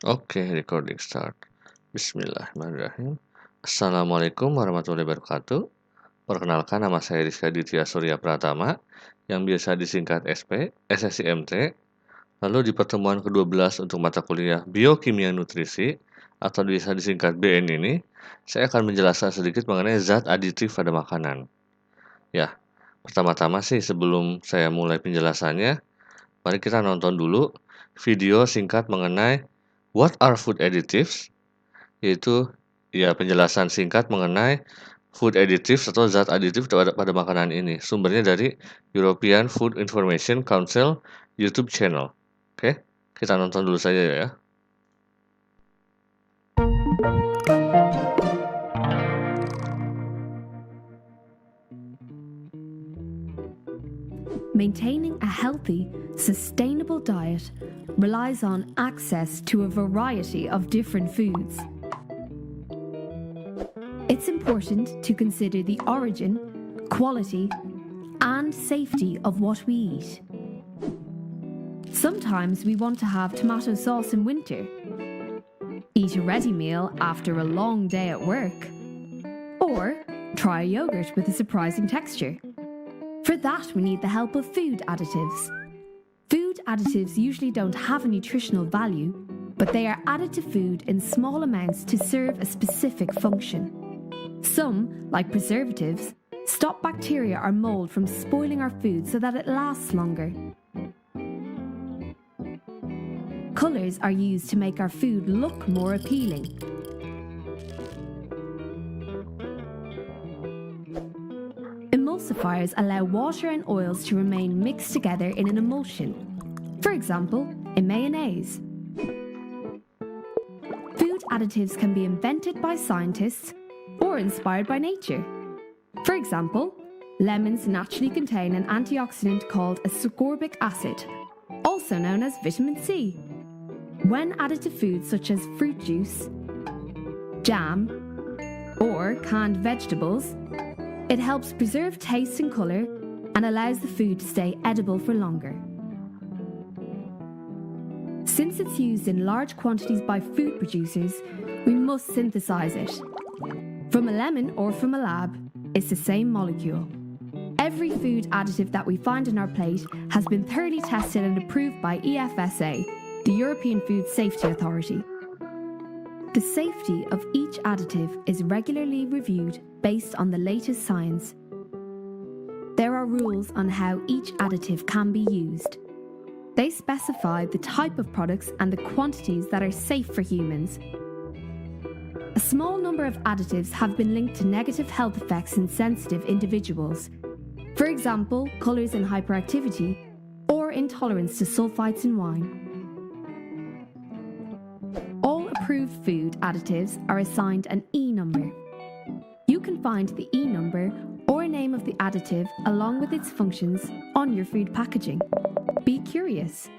Oke, recording start. Bismillahirrahmanirrahim. Assalamualaikum warahmatullahi wabarakatuh. Perkenalkan, nama saya Rizka Ditya Surya Pratama, yang biasa disingkat SP, SSIMT. Lalu di pertemuan ke-12 untuk mata kuliah Biokimia Nutrisi, atau bisa disingkat BN ini, saya akan menjelaskan sedikit mengenai zat aditif pada makanan. Ya, pertama-tama sih sebelum saya mulai penjelasannya, mari kita nonton dulu video singkat mengenai What are food additives? Yaitu ya penjelasan singkat mengenai food additives atau zat aditif pada makanan ini. Sumbernya dari European Food Information Council YouTube channel. Oke, kita nonton dulu saja ya. Maintaining a healthy, sustainable diet relies on access to a variety of different foods. It's important to consider the origin, quality, and safety of what we eat. Sometimes we want to have tomato sauce in winter, eat a ready meal after a long day at work, or try a yogurt with a surprising texture. For that, we need the help of food additives. Food additives usually don't have a nutritional value, but they are added to food in small amounts to serve a specific function. Some, like preservatives, stop bacteria or mold from spoiling our food so that it lasts longer. Colours are used to make our food look more appealing. Emulsifiers allow water and oils to remain mixed together in an emulsion, for example, in mayonnaise. Food additives can be invented by scientists or inspired by nature. For example, lemons naturally contain an antioxidant called ascorbic acid, also known as vitamin C. When added to foods such as fruit juice, jam, or canned vegetables, it helps preserve taste and colour and allows the food to stay edible for longer. Since it's used in large quantities by food producers, we must synthesize it. From a lemon or from a lab, it's the same molecule. Every food additive that we find on our plate has been thoroughly tested and approved by EFSA, the European Food Safety Authority. The safety of each additive is regularly reviewed based on the latest science. There are rules on how each additive can be used. They specify the type of products and the quantities that are safe for humans. A small number of additives have been linked to negative health effects in sensitive individuals. For example, colours in hyperactivity or intolerance to sulfites in wine. All approved food additives are assigned an E number. You can find the E number or name of the additive along with its functions on your food packaging. Be curious.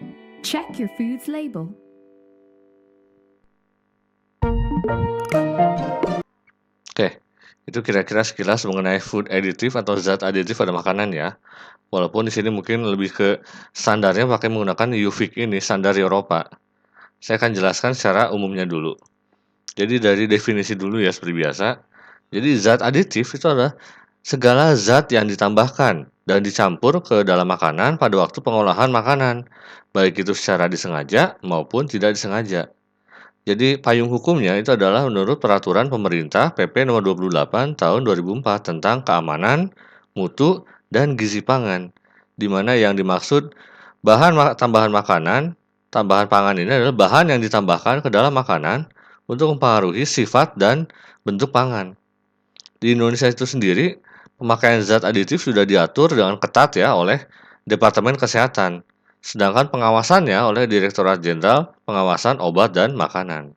Check your food's label. Oke, itu kira-kira sekilas mengenai food additive atau zat aditif pada makanan ya. Walaupun di sini mungkin lebih ke standarnya pakai menggunakan UVIC ini, standar Eropa. Saya akan jelaskan secara umumnya dulu. Jadi dari definisi dulu ya seperti biasa. Jadi zat aditif itu adalah segala zat yang ditambahkan dan dicampur ke dalam makanan pada waktu pengolahan makanan, baik itu secara disengaja maupun tidak disengaja. Jadi payung hukumnya itu adalah menurut peraturan pemerintah PP nomor 28 tahun 2004 tentang keamanan, mutu, dan gizi pangan, di mana yang dimaksud tambahan pangan ini adalah bahan yang ditambahkan ke dalam makanan untuk mempengaruhi sifat dan bentuk pangan. Di Indonesia itu sendiri, pemakaian zat aditif sudah diatur dengan ketat ya oleh Departemen Kesehatan, sedangkan pengawasannya oleh Direktorat Jenderal Pengawasan Obat dan Makanan.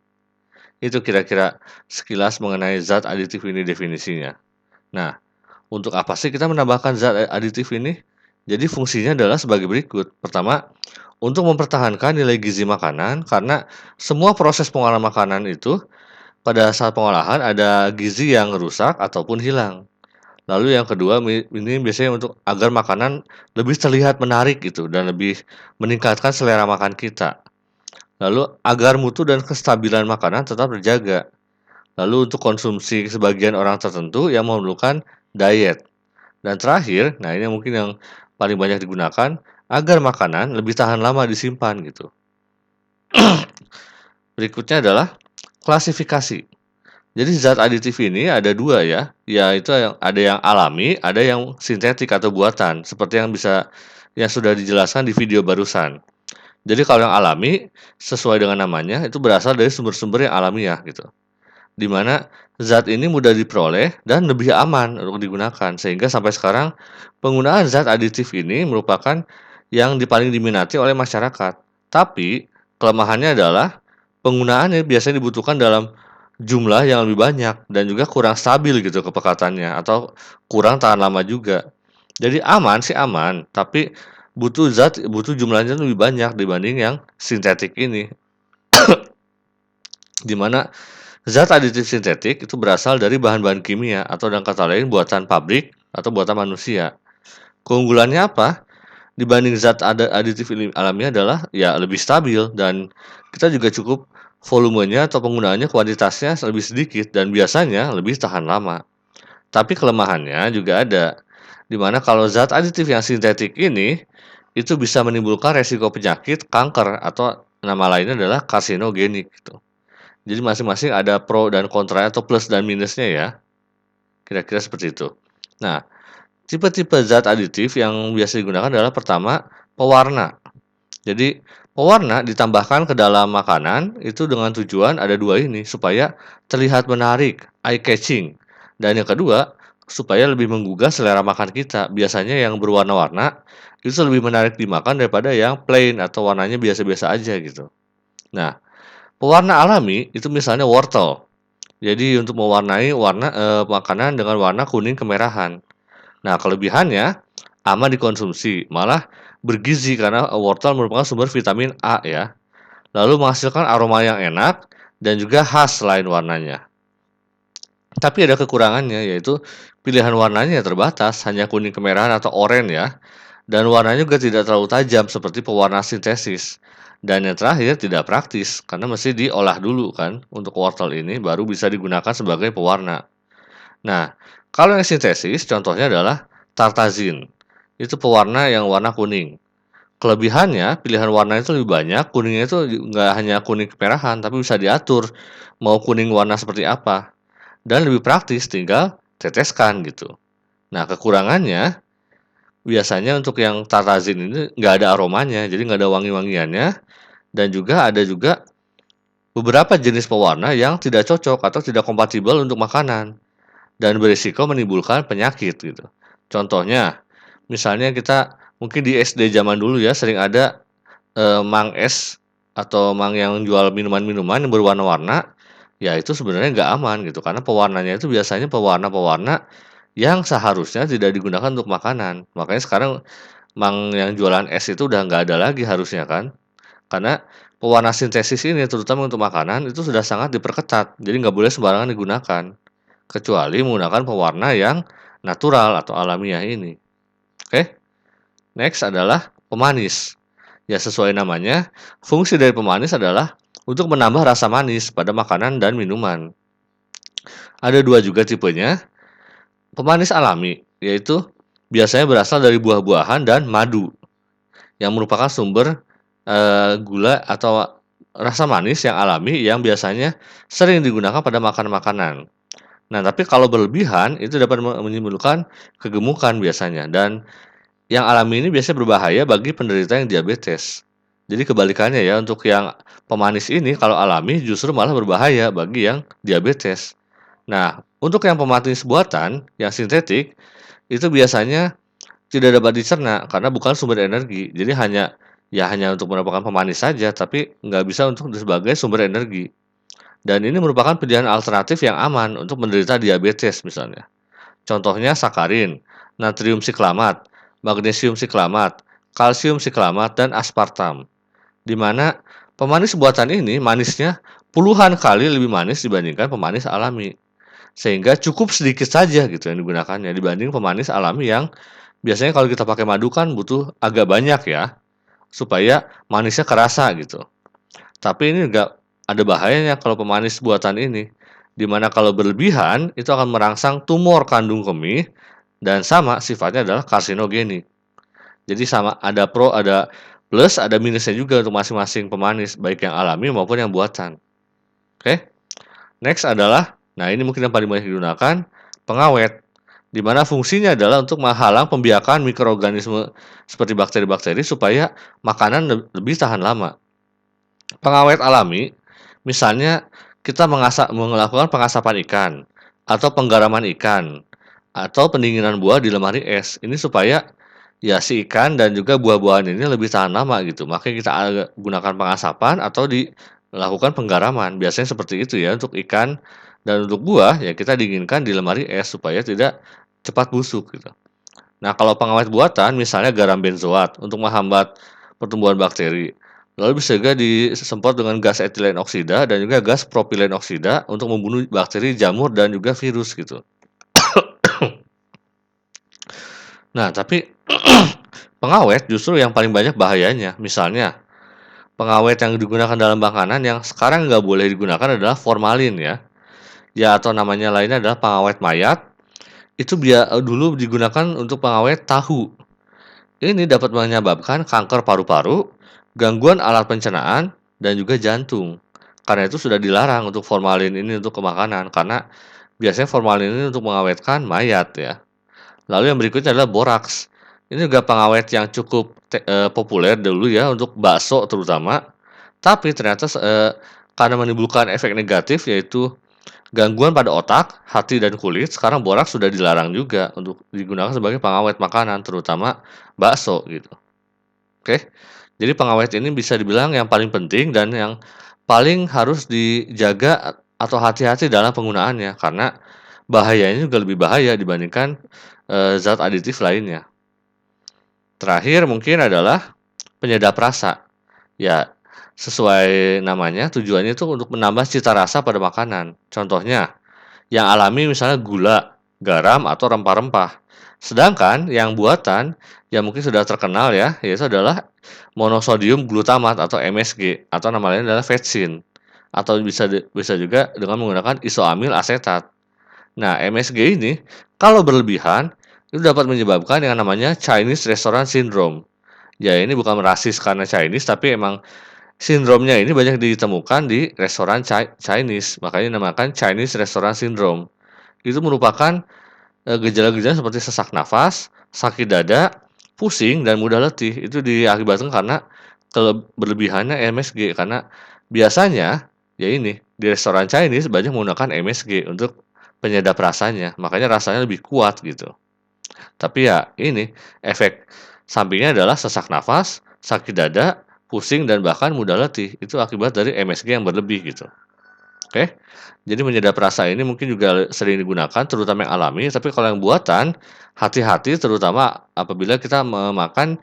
Itu kira-kira sekilas mengenai zat aditif ini definisinya. Nah, untuk apa sih kita menambahkan zat aditif ini? Jadi fungsinya adalah sebagai berikut. Pertama, untuk mempertahankan nilai gizi makanan, karena semua proses pengolahan makanan itu pada saat pengolahan ada gizi yang rusak ataupun hilang. Lalu yang kedua, ini biasanya untuk agar makanan lebih terlihat menarik gitu dan lebih meningkatkan selera makan kita. Lalu agar mutu dan kestabilan makanan tetap terjaga. Lalu untuk konsumsi sebagian orang tertentu yang memerlukan diet. Dan terakhir, nah ini mungkin yang paling banyak digunakan, agar makanan lebih tahan lama disimpan gitu. Berikutnya adalah klasifikasi. Jadi zat aditif ini ada dua ya, yaitu ada yang alami, ada yang sintetik atau buatan, seperti yang sudah dijelaskan di video barusan. Jadi kalau yang alami, sesuai dengan namanya, itu berasal dari sumber-sumber yang alamiah gitu. Di mana zat ini mudah diperoleh dan lebih aman untuk digunakan, sehingga sampai sekarang penggunaan zat aditif ini merupakan yang paling diminati oleh masyarakat. Tapi kelemahannya adalah penggunaannya biasanya dibutuhkan dalam jumlah yang lebih banyak dan juga kurang stabil gitu kepekatannya atau kurang tahan lama juga. Jadi aman sih aman, tapi butuh jumlahnya lebih banyak dibanding yang sintetik ini. Di mana zat aditif sintetik itu berasal dari bahan-bahan kimia atau dengan kata lain buatan pabrik atau buatan manusia. Keunggulannya apa? Dibanding zat aditif alamiah adalah ya lebih stabil dan kita juga cukup volumenya atau penggunaannya kuantitasnya lebih sedikit dan biasanya lebih tahan lama. Tapi kelemahannya juga ada, di mana kalau zat aditif yang sintetik ini itu bisa menimbulkan resiko penyakit, kanker atau nama lainnya adalah karsinogenik gitu. Jadi masing-masing ada pro dan kontra atau plus dan minusnya ya. Kira-kira seperti itu. Nah, tipe-tipe zat aditif yang biasa digunakan adalah pertama, pewarna. Jadi, pewarna ditambahkan ke dalam makanan itu dengan tujuan ada dua ini, supaya terlihat menarik, eye catching. Dan yang kedua, supaya lebih menggugah selera makan kita. Biasanya yang berwarna-warna itu lebih menarik dimakan daripada yang plain atau warnanya biasa-biasa aja gitu. Nah, pewarna alami itu misalnya wortel. Jadi untuk mewarnai makanan dengan warna kuning kemerahan. Nah, kelebihannya aman dikonsumsi, malah bergizi karena wortel merupakan sumber vitamin A ya. Lalu menghasilkan aroma yang enak dan juga khas selain warnanya. Tapi ada kekurangannya, yaitu pilihan warnanya terbatas, hanya kuning kemerahan atau oranye ya. Dan warnanya juga tidak terlalu tajam seperti pewarna sintesis. Dan yang terakhir tidak praktis, karena mesti diolah dulu kan untuk wortel ini baru bisa digunakan sebagai pewarna. Nah, kalau yang sintesis contohnya adalah tartazin. Itu pewarna yang warna kuning. Kelebihannya, pilihan warna itu lebih banyak, kuningnya itu nggak hanya kuning kemerahan, tapi bisa diatur mau kuning warna seperti apa. Dan lebih praktis, tinggal teteskan gitu. Nah, kekurangannya, biasanya untuk yang tartazin ini nggak ada aromanya, jadi nggak ada wangi-wangiannya, dan ada juga beberapa jenis pewarna yang tidak cocok atau tidak kompatibel untuk makanan dan berisiko menimbulkan penyakit gitu. Contohnya, misalnya kita mungkin di SD zaman dulu ya sering ada mang es atau mang yang jual minuman-minuman yang berwarna-warna, ya itu sebenarnya nggak aman gitu karena pewarnanya itu biasanya pewarna-pewarna yang seharusnya tidak digunakan untuk makanan. Makanya sekarang mang yang jualan es itu udah nggak ada lagi harusnya kan. Karena pewarna sintesis ini terutama untuk makanan itu sudah sangat diperketat, jadi nggak boleh sembarangan digunakan. Kecuali menggunakan pewarna yang natural atau alamiah ini. Oke, next adalah pemanis. Ya sesuai namanya, fungsi dari pemanis adalah untuk menambah rasa manis pada makanan dan minuman. Ada dua juga tipenya. Pemanis alami, yaitu biasanya berasal dari buah-buahan dan madu, yang merupakan sumber gula atau rasa manis yang alami yang biasanya sering digunakan pada makanan-makanan. Nah, tapi kalau berlebihan itu dapat menimbulkan kegemukan biasanya dan yang alami ini biasanya berbahaya bagi penderita yang diabetes. Jadi kebalikannya ya, untuk yang pemanis ini kalau alami justru malah berbahaya bagi yang diabetes. Nah, untuk yang pemanis buatan, yang sintetik, itu biasanya tidak dapat dicerna karena bukan sumber energi. Jadi hanya untuk mendapatkan pemanis saja, tapi nggak bisa untuk sebagai sumber energi. Dan ini merupakan pilihan alternatif yang aman untuk menderita diabetes misalnya. Contohnya sakarin, natrium siklamat, magnesium siklamat, kalsium siklamat, dan aspartam. Di mana pemanis buatan ini manisnya puluhan kali lebih manis dibandingkan pemanis alami. Sehingga cukup sedikit saja gitu yang digunakannya dibanding pemanis alami yang biasanya kalau kita pakai madu kan butuh agak banyak ya supaya manisnya kerasa gitu. Tapi ini juga ada bahayanya kalau pemanis buatan ini, di mana kalau berlebihan itu akan merangsang tumor kandung kemih dan sama sifatnya adalah karsinogenik. Jadi sama ada pro, ada plus, ada minusnya juga untuk masing-masing pemanis, baik yang alami maupun yang buatan. Oke. Next adalah, nah ini mungkin yang paling banyak digunakan, pengawet. Di mana fungsinya adalah untuk menghalang pembiakan mikroorganisme seperti bakteri-bakteri supaya makanan lebih tahan lama. Pengawet alami, misalnya kita melakukan pengasapan ikan, atau penggaraman ikan, atau pendinginan buah di lemari es. Ini supaya ya si ikan dan juga buah-buahan ini lebih tahan lama gitu. Makanya kita gunakan pengasapan atau dilakukan penggaraman. Biasanya seperti itu ya untuk ikan, dan untuk buah ya kita dinginkan di lemari es supaya tidak cepat busuk gitu. Nah, kalau pengawet buatan misalnya garam benzoat untuk menghambat pertumbuhan bakteri. Lalu bisa juga disemprot dengan gas etilen oksida dan juga gas propilen oksida untuk membunuh bakteri, jamur, dan juga virus gitu. Nah, tapi pengawet justru yang paling banyak bahayanya. Misalnya, pengawet yang digunakan dalam makanan yang sekarang nggak boleh digunakan adalah formalin ya. Ya, atau namanya lainnya adalah pengawet mayat. Itu dulu digunakan untuk pengawet tahu. Ini dapat menyebabkan kanker paru-paru, gangguan alat pencernaan, dan juga jantung. Karena itu sudah dilarang untuk formalin ini untuk ke makanan, karena biasanya formalin ini untuk mengawetkan mayat ya. Lalu yang berikutnya adalah boraks. Ini juga pengawet yang cukup populer dulu ya untuk bakso terutama. Tapi ternyata karena menimbulkan efek negatif yaitu gangguan pada otak, hati, dan kulit, sekarang boraks sudah dilarang juga untuk digunakan sebagai pengawet makanan, terutama bakso gitu. Oke, jadi pengawet ini bisa dibilang yang paling penting dan yang paling harus dijaga atau hati-hati dalam penggunaannya, karena bahayanya juga lebih bahaya dibandingkan zat aditif lainnya. Terakhir mungkin adalah penyedap rasa. Ya, sesuai namanya, tujuannya itu untuk menambah cita rasa pada makanan. Contohnya, yang alami misalnya gula, garam, atau rempah-rempah. Sedangkan yang buatan, yang mungkin sudah terkenal ya, yaitu adalah monosodium glutamat atau MSG, atau nama lain adalah vetsin. Atau bisa juga dengan menggunakan isoamil asetat. Nah, MSG ini kalau berlebihan itu dapat menyebabkan yang namanya Chinese Restaurant Syndrome. Ya, ini bukan rasis karena Chinese, tapi emang sindromnya ini banyak ditemukan di restoran Chinese, makanya dinamakan Chinese Restaurant Syndrome. Itu merupakan gejala-gejala seperti sesak nafas, sakit dada, pusing, dan mudah letih. Itu diakibatkan karena berlebihannya MSG. Karena biasanya ya ini di restoran Chinese banyak menggunakan MSG untuk penyedap rasanya, makanya rasanya lebih kuat gitu. Tapi ya ini efek sampingnya adalah sesak nafas, sakit dada, pusing, dan bahkan mudah letih. Itu akibat dari MSG yang berlebih gitu. Oke. Jadi menyedap rasa ini mungkin juga sering digunakan terutama yang alami, tapi kalau yang buatan hati-hati terutama apabila kita memakan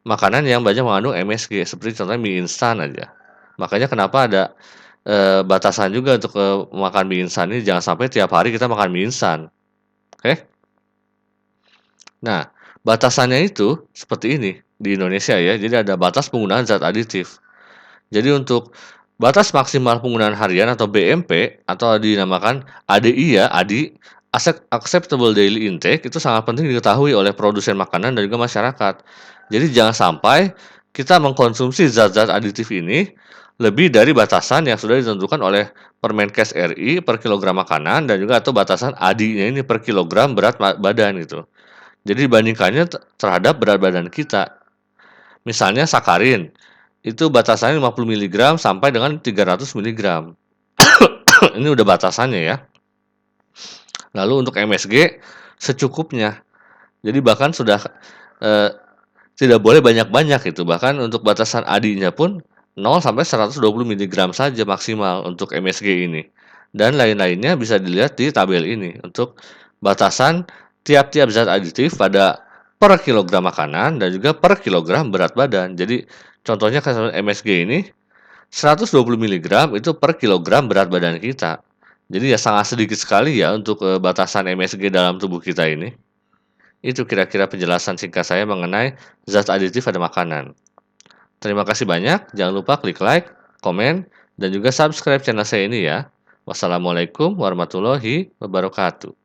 makanan yang banyak mengandung MSG seperti contohnya mie instan aja. Makanya kenapa ada batasan juga untuk makan mie instan ini, jangan sampai tiap hari kita makan mie instan. Oke. Nah, batasannya itu seperti ini di Indonesia ya. Jadi ada batas penggunaan zat aditif. Jadi untuk batas maksimal penggunaan harian atau BMP atau dinamakan ADI ya, ADI, Acceptable Daily Intake, itu sangat penting diketahui oleh produsen makanan dan juga masyarakat. Jadi jangan sampai kita mengkonsumsi zat-zat aditif ini lebih dari batasan yang sudah ditentukan oleh Permenkes RI per kilogram makanan dan juga atau batasan ADI-nya ini per kilogram berat badan gitu. Jadi dibandingkannya terhadap berat badan kita. Misalnya sakarin, itu batasannya 50 mg sampai dengan 300 mg. Ini udah batasannya ya. Lalu untuk MSG secukupnya. Jadi bahkan sudah tidak boleh banyak-banyak itu. Bahkan untuk batasan ADI-nya pun 0 sampai 120 mg saja maksimal untuk MSG ini. Dan lain-lainnya bisa dilihat di tabel ini untuk batasan tiap-tiap zat aditif pada per kilogram makanan dan juga per kilogram berat badan. Jadi contohnya MSG ini 120 mg itu per kilogram berat badan kita. Jadi ya sangat sedikit sekali ya untuk batasan MSG dalam tubuh kita ini. Itu kira-kira penjelasan singkat saya mengenai zat aditif pada makanan. Terima kasih banyak. Jangan lupa klik like, komen, dan juga subscribe channel saya ini ya. Wassalamualaikum warahmatullahi wabarakatuh.